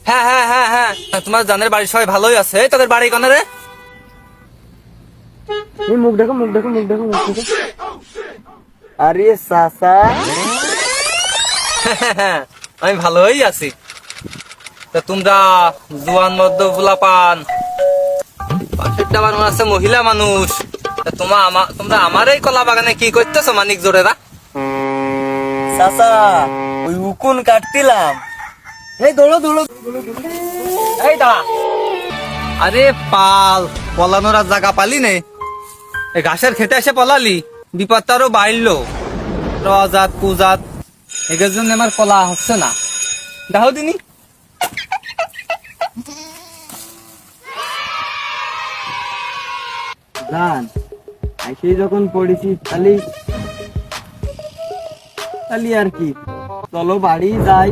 হ্যাঁ হ্যাঁ হ্যাঁ হ্যাঁ, তোমার জানের বাড়ির সবাই ভালোই আছে। তাদের বাড়ি কোনে রে? এই মুখ দেখো, মুখ দেখো, মুখ দেখো, মুখ দেখো। আরে চাচা, আমি ভালোই আছি। তা তোমরা জোয়ান মদ্য পোলাপান, পাশেরটা আবার মনে হচ্ছে মহিলা মানুষ। তা তোমরা আমার এই কলা বাগানে কি করতেছো মানিক জোরেরা? চাচা ওই উকুন কাটতিলাম। এই দৌড়ো দৌড়ো দৌড়ো, দৌড়ো। এই দাঁড়া। আরে পাল, পলানোর আর জায়গা পালি নে? এই ঘাসের খেতে এসে পলালি, বিপদটা আরো বাড়লো। রজাত কুজাত এদের জন্য আমার কলা হচ্ছে না। দেখো দিনি। জান এসে যখন পড়েছি তাহলে তাহলে আর কি, চলো বাড়ি যাই।